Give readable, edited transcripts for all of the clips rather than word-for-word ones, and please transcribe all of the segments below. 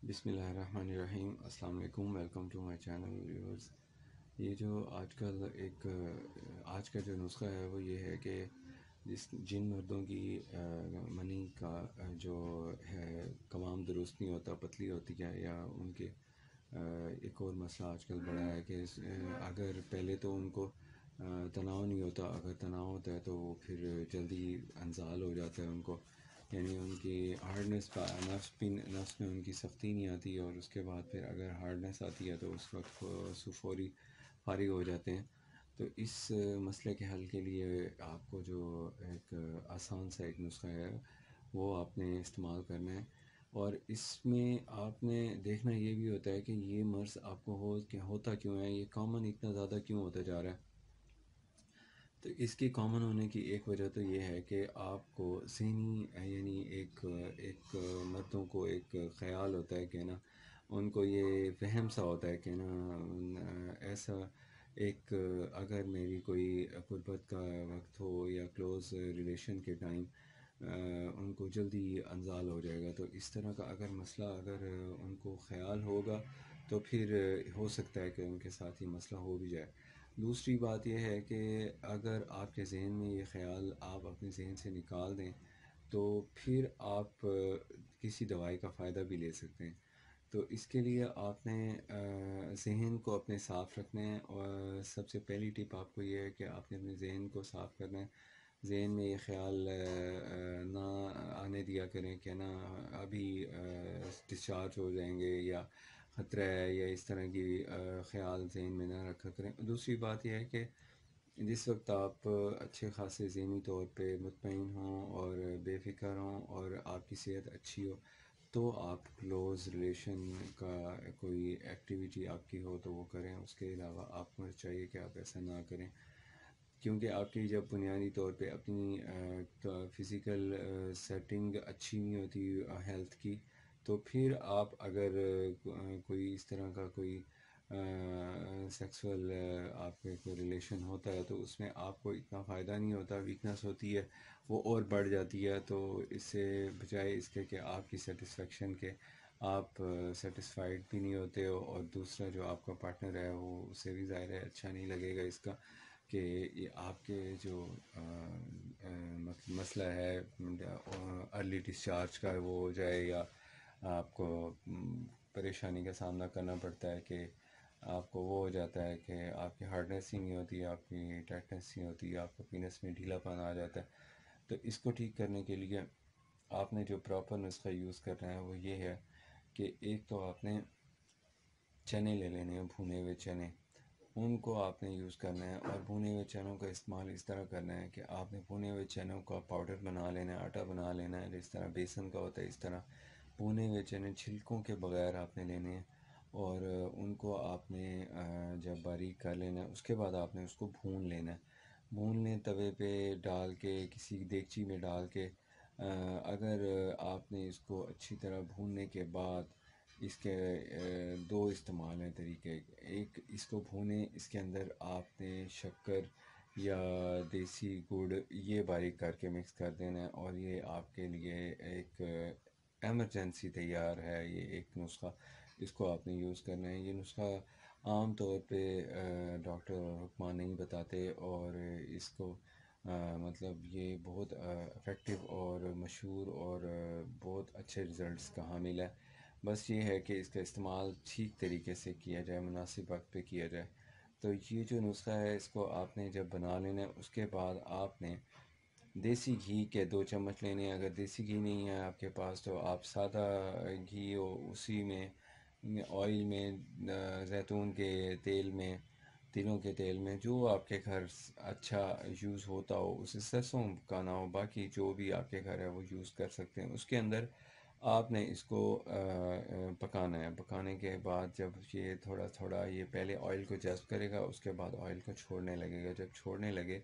بسم اللہ الرحمن الرحیم۔ السلام علیکم، welcome to my channel viewers. یہ جو آج کا جو نسخہ ہے وہ یہ ہے کہ جن مردوں کی منی کا جو ہے قوام درست نہیں ہوتا، پتلی ہوتی ہے، یا ان کے ایک اور مسئلہ آج کل بڑا ہے کہ اگر پہلے تو ان کو تناؤ نہیں ہوتا، اگر تناؤ ہوتا ہے تو وہ پھر جلدی انزال ہو جاتا ہے ان کو، یعنی ان کی ہارڈنیس کا نفس میں ان کی سختی نہیں آتی، اور اس کے بعد پھر اگر ہارڈنیس آتی ہے تو اس وقت فوری فارغ ہو جاتے ہیں۔ تو اس مسئلے کے حل کے لیے آپ کو جو ایک آسان سا ایک نسخہ ہے وہ آپ نے استعمال کرنا ہے، اور اس میں آپ نے دیکھنا یہ بھی ہوتا ہے کہ یہ مرض آپ کو ہوتا کیوں ہے، یہ کامن اتنا زیادہ کیوں ہوتا جا رہا ہے۔ تو اس کی کامن ہونے کی ایک وجہ تو یہ ہے کہ آپ کو ذہنی یعنی ایک مردوں کو ایک خیال ہوتا ہے کہ نا، ان کو یہ فہم سا ہوتا ہے کہ نا ایسا ایک اگر میری کوئی قربت کا وقت ہو یا کلوز ریلیشن کے ٹائم ان کو جلدی انزال ہو جائے گا، تو اس طرح کا اگر مسئلہ اگر ان کو خیال ہوگا تو پھر ہو سکتا ہے کہ ان کے ساتھ یہ مسئلہ ہو بھی جائے۔ دوسری بات یہ ہے کہ اگر آپ کے ذہن میں یہ خیال آپ اپنے ذہن سے نکال دیں تو پھر آپ کسی دوائی کا فائدہ بھی لے سکتے ہیں۔ تو اس کے لیے آپ نے ذہن کو اپنے صاف رکھنا ہے، اور سب سے پہلی ٹپ آپ کو یہ ہے کہ آپ نے اپنے ذہن کو صاف کرنا ہے۔ ذہن میں یہ خیال نہ آنے دیا کریں کہ نا ابھی ڈسچارج ہو جائیں گے یا خطرہ ہے، یا اس طرح کی خیال ذہن میں نہ رکھا کریں۔ دوسری بات یہ ہے کہ جس وقت آپ اچھے خاصے ذہنی طور پہ مطمئن ہوں اور بے فکر ہوں اور آپ کی صحت اچھی ہو، تو آپ کلوز ریلیشن کا کوئی ایکٹیویٹی آپ کی ہو تو وہ کریں۔ اس کے علاوہ آپ کو چاہیے کہ آپ ایسا نہ کریں، کیونکہ آپ کی جب بنیادی طور پہ اپنی فزیکل سیٹنگ اچھی نہیں ہوتی ہیلتھ کی، تو پھر آپ اگر کوئی اس طرح کا کوئی سیکسول آپ کے کوئی ریلیشن ہوتا ہے تو اس میں آپ کو اتنا فائدہ نہیں ہوتا، ویکنس ہوتی ہے وہ اور بڑھ جاتی ہے۔ تو اس سے بجائے اس کے کہ آپ کی سیٹسفیکشن کے آپ سیٹسفائیڈ بھی نہیں ہوتے ہو، اور دوسرا جو آپ کا پارٹنر ہے وہ اسے بھی ظاہر ہے اچھا نہیں لگے گا اس کا کہ یہ آپ کے جو مسئلہ ہے ارلی ڈسچارج کا وہ ہو جائے، یا آپ کو پریشانی کا سامنا کرنا پڑتا ہے کہ آپ کو وہ ہو جاتا ہے کہ آپ کی ہارڈنیس ہی نہیں ہوتی، آپ کی ٹائٹنیس نہیں ہوتی، آپ کو پینس میں ڈھیلا پن آ جاتا ہے۔ تو اس کو ٹھیک کرنے کے لیے آپ نے جو پراپر نسخہ یوز کرنا ہے وہ یہ ہے کہ ایک تو آپ نے چنے لے لینے ہیں، بھونے ہوئے چنے، ان کو آپ نے یوز کرنا ہے، اور بھونے ہوئے چنوں کا استعمال اس طرح کرنا ہے کہ آپ نے بھونے ہوئے چنوں کا پاؤڈر بنا لینا ہے، آٹا بنا لینا ہے، جس طرح بیسن کا ہوتا ہے اس طرح بھونے ہوئے چنے چھلکوں کے بغیر آپ نے لینے ہیں، اور ان کو آپ نے جب باریک کر لینا ہے اس کے بعد آپ نے اس کو بھون لینا ہے۔ بھون لیں توے پہ ڈال کے، کسی دیگچی میں ڈال کے، اگر آپ نے اس کو اچھی طرح بھوننے کے بعد اس کے دو استعمال ہیں طریقے، ایک اس کو بھونیں، اس کے اندر آپ نے شکر یا دیسی گڑ یہ باریک کر کے مکس کر دینا ہے، اور یہ آپ کے لیے ایک ایمرجنسی تیار ہے، یہ ایک نسخہ، اس کو آپ نے یوز کرنا ہے۔ یہ نسخہ عام طور پہ ڈاکٹر اور حکماں نہیں بتاتے، اور اس کو مطلب یہ بہت افیکٹو اور مشہور اور بہت اچھے رزلٹس کا حامل ہے۔ بس یہ ہے کہ اس کا استعمال ٹھیک طریقے سے کیا جائے، مناسب وقت پہ کیا جائے۔ تو یہ جو نسخہ ہے اس کو آپ نے جب بنا لینا ہے، اس کے بعد آپ نے دیسی گھی کے 2 چمچ لینے ہیں۔ اگر دیسی گھی نہیں ہے آپ کے پاس تو آپ سادہ گھی ہو اسی میں آئل میں زیتون کے تیل میں، تلوں کے تیل میں، جو آپ کے گھر اچھا یوز ہوتا ہو، اسے سرسوں کا نہ ہو، باقی جو بھی آپ کے گھر ہے وہ یوز کر سکتے ہیں۔ اس کے اندر آپ نے اس کو پکانا ہے۔ پکانے کے بعد جب یہ تھوڑا تھوڑا یہ پہلے آئل کو جذب کرے گا، اس کے بعد آئل کو چھوڑنے لگے گا، جب چھوڑنے لگے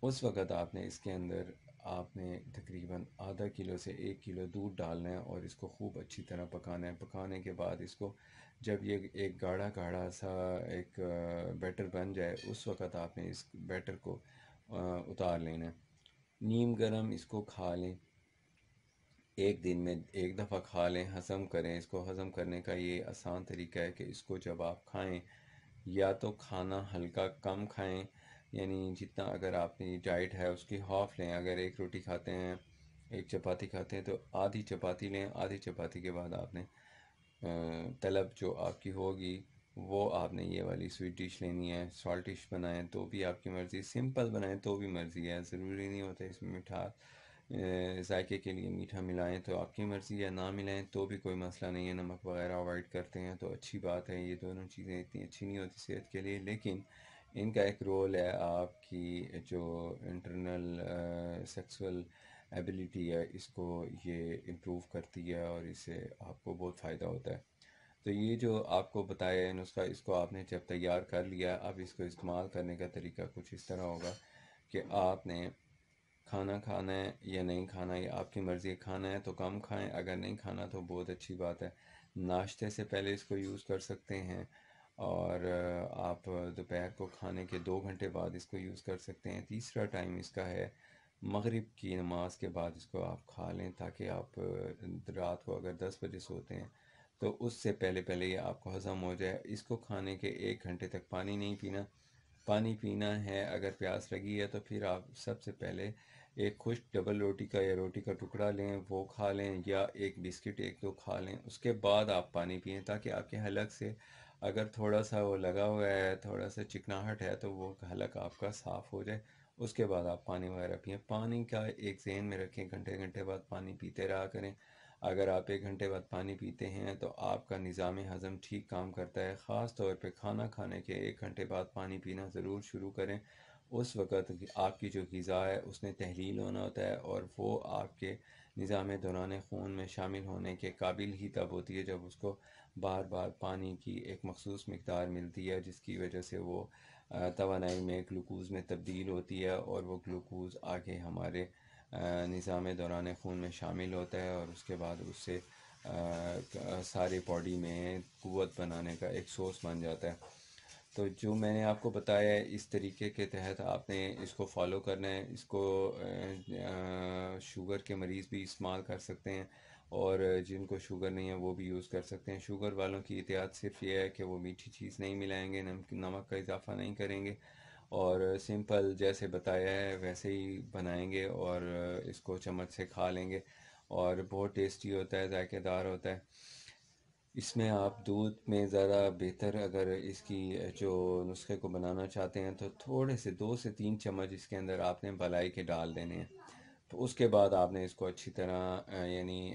اس وقت آپ نے اس کے اندر آپ نے تقریباً آدھا کلو سے 1 کلو دودھ ڈالنا ہے، اور اس کو خوب اچھی طرح پکانا ہے۔ پکانے کے بعد اس کو جب یہ ایک گاڑھا گاڑھا سا ایک بیٹر بن جائے، اس وقت آپ نے اس بیٹر کو اتار لینا ہے۔ نیم گرم اس کو کھا لیں۔ ایک دن میں ایک دفعہ کھا لیں، ہضم کریں اس کو۔ ہضم کرنے کا یہ آسان طریقہ ہے کہ اس کو جب آپ کھائیں یا تو کھانا ہلکا کم کھائیں، یعنی جتنا اگر آپ کی ڈائٹ ہے اس کی ہاف لیں۔ اگر ایک روٹی کھاتے ہیں، ایک چپاتی کھاتے ہیں، تو آدھی چپاتی لیں۔ آدھی چپاتی کے بعد آپ نے طلب جو آپ کی ہوگی وہ آپ نے یہ والی سویٹ ڈش لینی ہے۔ سالٹ ڈش بنائیں تو بھی آپ کی مرضی، سمپل بنائیں تو بھی مرضی ہے، ضروری نہیں ہوتا اس میں میٹھا ذائقے کے لیے میٹھا ملائیں تو آپ کی مرضی ہے، نہ ملائیں تو بھی کوئی مسئلہ نہیں ہے۔ نمک وغیرہ اوائڈ کرتے ہیں تو اچھی بات ہے، یہ دونوں چیزیں اتنی اچھی نہیں ہوتی صحت کے لیے، لیکن ان کا ایک رول ہے آپ کی جو انٹرنل سیکسول ایبیلیٹی ہے، اس کو یہ امپروو کرتی ہے اور اس سے آپ کو بہت فائدہ ہوتا ہے۔ تو یہ جو آپ کو بتایا ہے نسخہ، اس کو آپ نے جب تیار کر لیا، اب اس کو استعمال کرنے کا طریقہ کچھ اس طرح ہوگا کہ آپ نے کھانا کھانا ہے یا نہیں کھانا، یہ آپ کی مرضی ہے۔ کھانا ہے تو کم کھائیں، اگر نہیں کھانا تو بہت اچھی بات ہے، ناشتے سے پہلے اس کو یوز کر سکتے ہیں، اور آپ دوپہر کو کھانے کے 2 گھنٹے بعد اس کو یوز کر سکتے ہیں۔ تیسرا ٹائم اس کا ہے مغرب کی نماز کے بعد اس کو آپ کھا لیں، تاکہ آپ رات کو اگر 10 بجے سوتے ہیں تو اس سے پہلے پہلے یہ آپ کو ہضم ہو جائے۔ اس کو کھانے کے 1 گھنٹے تک پانی نہیں پینا۔ پانی پینا ہے اگر پیاس لگی ہے تو پھر آپ سب سے پہلے ایک خشک ڈبل روٹی کا یا روٹی کا ٹکڑا لیں، وہ کھا لیں، یا ایک بسکٹ ایک دو کھا لیں، اس کے بعد آپ پانی پئیں، تاکہ آپ کے حلق سے اگر تھوڑا سا وہ لگا ہوا ہے، تھوڑا سا چکناہٹ ہے، تو وہ حلق آپ کا صاف ہو جائے۔ اس کے بعد آپ پانی وغیرہ پئیں۔ پانی کا ایک ذہن میں رکھیں، گھنٹے گھنٹے بعد پانی پیتے رہا کریں۔ اگر آپ 1 گھنٹے بعد پانی پیتے ہیں تو آپ کا نظام ہضم ٹھیک کام کرتا ہے۔ خاص طور پہ کھانا کھانے کے 1 گھنٹے بعد پانی پینا ضرور شروع کریں۔ اس وقت آپ کی جو غذا ہے اس نے تحلیل ہونا ہوتا ہے، اور وہ آپ کے نظام دوران خون میں شامل ہونے کے قابل ہی تب ہوتی ہے جب اس کو بار بار پانی کی ایک مخصوص مقدار ملتی ہے، جس کی وجہ سے وہ توانائی میں گلوکوز میں تبدیل ہوتی ہے، اور وہ گلوکوز آگے ہمارے نظام دوران خون میں شامل ہوتا ہے، اور اس کے بعد اس سے سارے باڈی میں قوت بنانے کا ایک سورس بن جاتا ہے۔ تو جو میں نے آپ کو بتایا ہے اس طریقے کے تحت آپ نے اس کو فالو کرنا ہے۔ اس کو شوگر کے مریض بھی استعمال کر سکتے ہیں، اور جن کو شوگر نہیں ہے وہ بھی یوز کر سکتے ہیں۔ شوگر والوں کی احتیاط صرف یہ ہے کہ وہ میٹھی چیز نہیں ملائیں گے، نمک کا اضافہ نہیں کریں گے، اور سمپل جیسے بتایا ہے ویسے ہی بنائیں گے، اور اس کو چمچ سے کھا لیں گے، اور بہت ٹیسٹی ہوتا ہے، ذائقہ دار ہوتا ہے۔ اس میں آپ دودھ میں ذرا بہتر اگر اس کی جو نسخے کو بنانا چاہتے ہیں تو تھوڑے سے 2 سے 3 چمچ اس کے اندر آپ نے بلائی کے ڈال دینے ہیں۔ تو اس کے بعد آپ نے اس کو اچھی طرح یعنی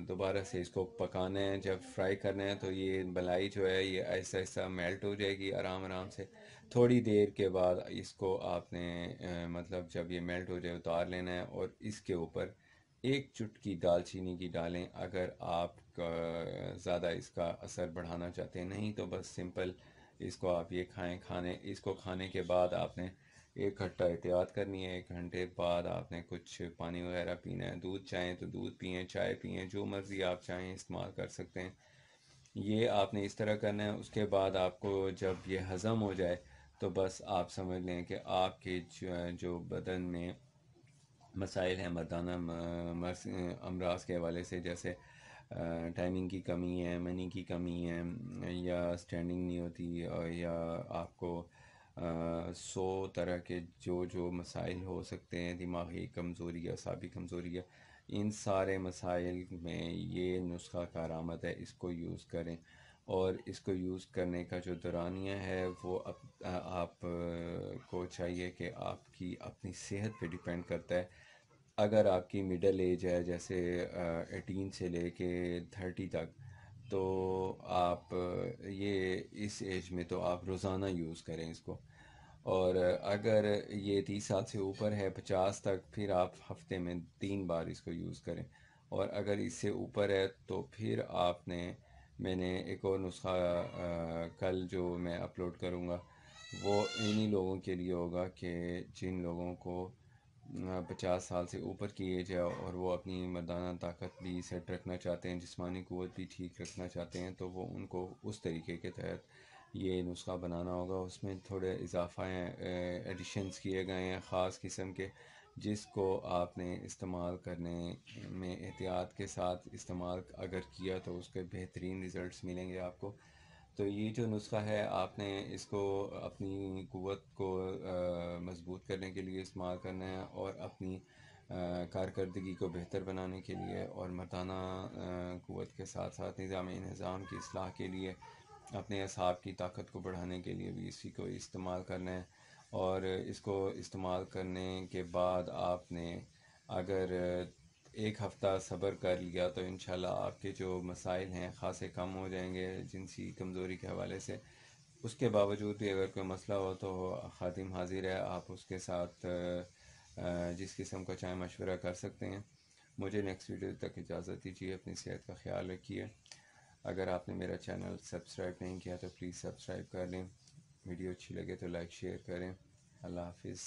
دوبارہ سے اس کو پکانا ہے۔ جب فرائی کرنا ہے تو یہ بلائی جو ہے یہ ایسا ایسا میلٹ ہو جائے گی آرام آرام سے۔ تھوڑی دیر کے بعد اس کو آپ نے مطلب جب یہ میلٹ ہو جائے اتار لینا ہے، اور اس کے اوپر ایک چٹکی دال چینی کی ڈالیں، اگر آپ زیادہ اس کا اثر بڑھانا چاہتے ہیں، نہیں تو بس سمپل اس کو آپ یہ کھائیں۔ اس کو کھانے کے بعد آپ نے 1 گھنٹہ احتیاط کرنی ہے۔ 1 گھنٹے بعد آپ نے کچھ پانی وغیرہ پینا ہے، دودھ چاہیں تو دودھ پئیں، چائے پئیں، جو مرضی آپ چاہیں استعمال کر سکتے ہیں۔ یہ آپ نے اس طرح کرنا ہے۔ اس کے بعد آپ کو جب یہ ہضم ہو جائے تو بس آپ سمجھ لیں کہ آپ کے جو بدن میں مسائل ہیں مردانہ امراض کے حوالے سے، جیسے ٹائمنگ کی کمی ہے، منی کی کمی ہے، یا سٹینڈنگ نہیں ہوتی، یا آپ کو 100 طرح کے جو مسائل ہو سکتے ہیں، دماغی کمزوری ہے، اعصابی کمزوری ہے، ان سارے مسائل میں یہ نسخہ کارآمد ہے۔ اس کو یوز کریں، اور اس کو یوز کرنے کا جو دورانیہ ہے وہ آپ کو چاہیے کہ آپ کی اپنی صحت پہ ڈیپینڈ کرتا ہے۔ اگر آپ کی مڈل ایج ہے، جیسے 18 سے لے کے 30 تک، تو آپ یہ اس ایج میں تو آپ روزانہ یوز کریں اس کو، اور اگر یہ 30 سال سے اوپر ہے، 50 تک، پھر آپ ہفتے میں 3 بار اس کو یوز کریں، اور اگر اس سے اوپر ہے تو پھر آپ نے میں نے ایک اور نسخہ کل جو میں اپلوڈ کروں گا وہ انہی لوگوں کے لیے ہوگا کہ جن لوگوں کو 50 سال سے اوپر کی ایج ہے، اور وہ اپنی مردانہ طاقت بھی سیٹ رکھنا چاہتے ہیں، جسمانی قوت بھی ٹھیک رکھنا چاہتے ہیں، تو وہ ان کو اس طریقے کے تحت یہ نسخہ بنانا ہوگا۔ اس میں تھوڑے اضافہ ہیں، ایڈیشنز کیے گئے ہیں خاص قسم کے، جس کو آپ نے استعمال کرنے میں احتیاط کے ساتھ استعمال اگر کیا تو اس کے بہترین رزلٹس ملیں گے آپ کو۔ تو یہ جو نسخہ ہے آپ نے اس کو اپنی قوت کو مضبوط کرنے کے لیے استعمال کرنا ہے، اور اپنی کارکردگی کو بہتر بنانے کے لیے، اور مردانہ قوت کے ساتھ ساتھ نظام کی اصلاح کے لیے، اپنے اعصاب کی طاقت کو بڑھانے کے لیے بھی اسی کو استعمال کرنا ہے۔ اور اس کو استعمال کرنے کے بعد آپ نے اگر ایک ہفتہ صبر کر لیا تو انشاءاللہ آپ کے جو مسائل ہیں خاصے کم ہو جائیں گے جنسی کمزوری کے حوالے سے۔ اس کے باوجود بھی اگر کوئی مسئلہ ہو تو خادم حاضر ہے، آپ اس کے ساتھ جس قسم کا چاہے مشورہ کر سکتے ہیں۔ مجھے نیکسٹ ویڈیو تک اجازت دیجیے، اپنی صحت کا خیال رکھیے۔ اگر آپ نے میرا چینل سبسکرائب نہیں کیا تو پلیز سبسکرائب کر لیں، ویڈیو اچھی لگے تو لائک شیئر کریں۔ اللہ حافظ۔